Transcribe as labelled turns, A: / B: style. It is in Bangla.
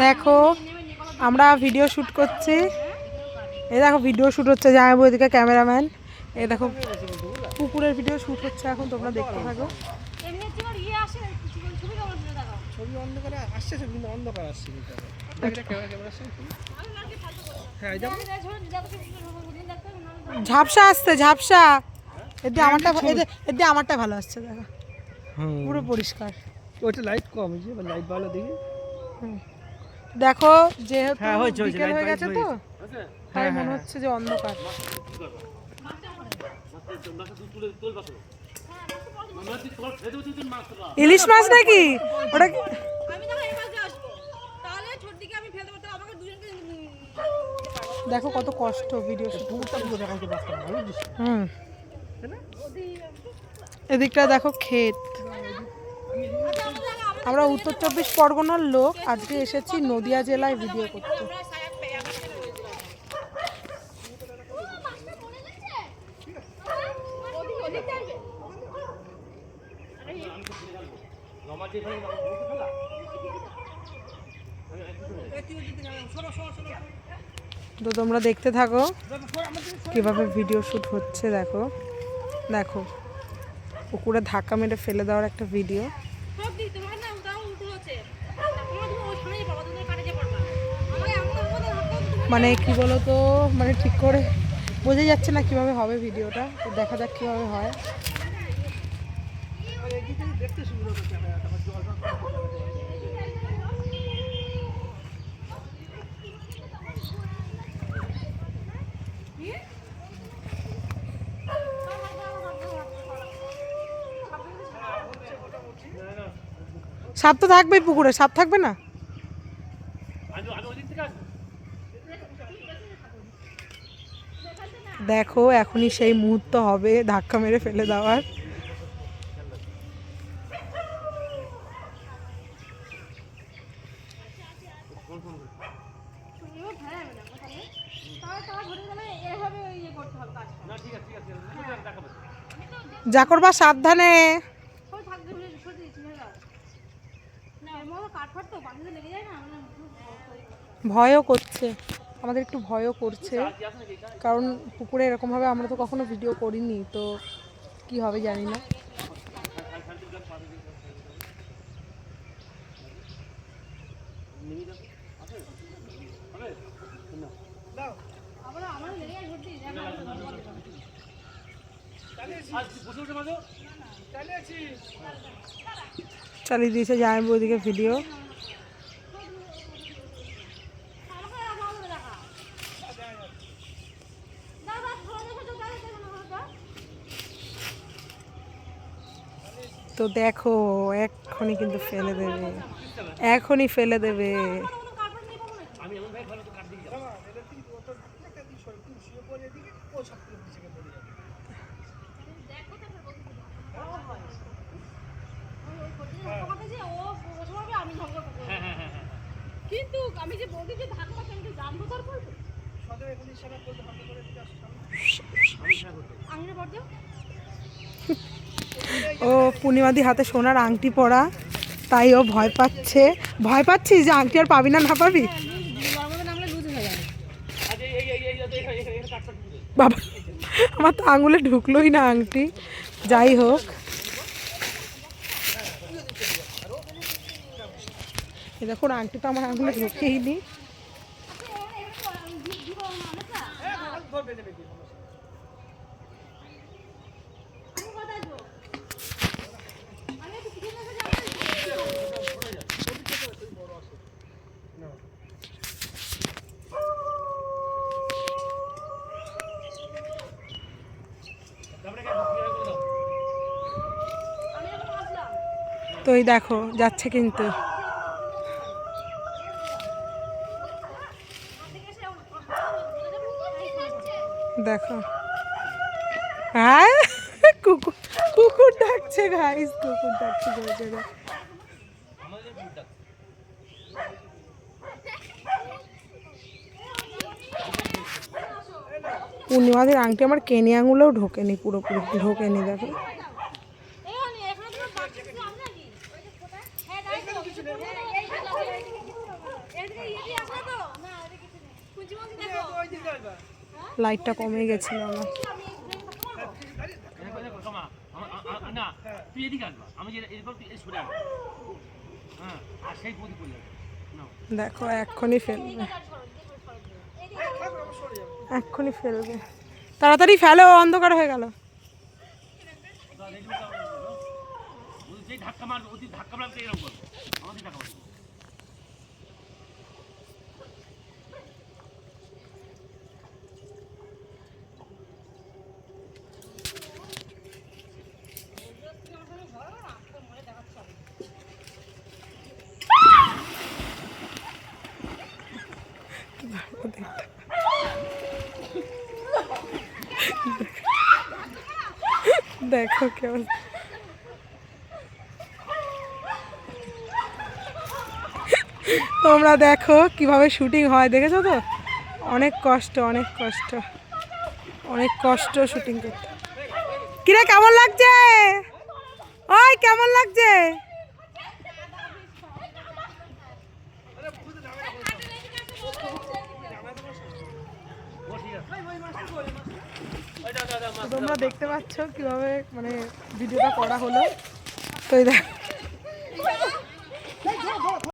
A: দেখো আমরা ভিডিও শ্যুট করছি, এই দেখো ভিডিও শ্যুট হচ্ছে, জামাইবাবু এদিকে ক্যামেরাম্যান, এই দেখো পুকুরের ভিডিও শ্যুট হচ্ছে এখন, তোমরা দেখতে থাকো। ঝাপসা আসছে, ঝাপসা। এদি আমারটা ভালো আসছে, দেখো পুরো পরিষ্কার।
B: ওটা লাইট কম, এই যে লাইট ভালো দেখি।
A: দেখো যেহেতু বিকেল হয়ে গেছে তো তাই মনে হচ্ছে যে অন্ধকার। ইলিশ মাছ নাকি ওটা? দেখো কত কষ্ট ভিডিও এদিকটা দেখো ক্ষেত। আমরা উত্তর 24 পরগনার লোক, আজকে এসেছি নদিয়া জেলায় ভিডিও করতে। তো তোমরা দেখতে থাকো কিভাবে ভিডিও শুট হচ্ছে। দেখো দেখো পুকুরে ধাক্কা মেরে ফেলে দেওয়ার একটা ভিডিও। মানে কি বলতো, মানে ঠিক করে বোঝা যাচ্ছে না কিভাবে হবে ভিডিওটা, তো দেখা যাক কিভাবে হয়। সাপ তো থাকবেই পুকুরে, সাপ থাকবে না? দেখো এখনই সেই মুহূর্ত হবে ধাক্কা মেরে ফেলে দেওয়ার। যা করবা সাবধানে। ভয়ও করছে আমাদের, একটু ভয়ও করছে, কারণ পুকুরে এরকমভাবে আমরা তো কখনো ভিডিও করিনি, তো কি হবে জানি না। চালিয়ে দিয়েছে জামাইবাবু ওদিকে ভিডিও। তো দেখো এখনই কিন্তু ফেলে দেবে, এখনই ফেলে দেবে। কিন্তু আমি যে বলতে যে ধাক্কা কেন জানবো তারপর সদা এখন ইশারা করতে হবে করে দিতে আসছে। ও পূর্ণিমাদি হাতে সোনার আংটি পরা, তাই ও ভয় পাচ্ছে। ভয় পাচ্ছিস যে আংটি আর পাবি না, না পাবি? বাবা আমার তো আঙুলে ঢুকলোই না আংটি। যাই হোক, দেখুন আংটি তো আমার আঙুলে ঢুকেই নি। তো এই দেখো যাচ্ছে কিন্তু। দেখো হ্যাঁ কুকুর, কুকুর ডাকছে গাইস, কুকুর ডাকছে জোরে জোরে। পূর্ণিমাদের আংটি আমার কেনি আঙুলেও ঢোকেনি, পুরোপুরি ঢোকেনি। দেখো লাইটটা কমে গেছিল আমার।
C: না তুই এদিকে আসবা, আমি যে এরপর তুই এই সরে আসবা, হ্যাঁ আর সেই পদি পড়ে যাবে।
A: দেখো এক্ষুনি ফেলবে, এক্ষুনি ফেলবে, তাড়াতাড়ি ফেলো, অন্ধকার হয়ে গেল।
C: যে ধাক্কা মারবে ওই ধাক্কা মারবে এরকম করবে, আমাদের ধাক্কা মারবে।
A: দেখো কেমন, তোমরা দেখো কিভাবে শুটিং হয়, দেখেছো তো? অনেক কষ্ট, অনেক কষ্ট, অনেক কষ্ট শুটিং করতে। কিরে কেমন লাগছে? ওই কেমন লাগছে? তোমরা দেখতে পাচ্ছ কিভাবে মানে ভিডিওটা করা হলো। তো এই দেখো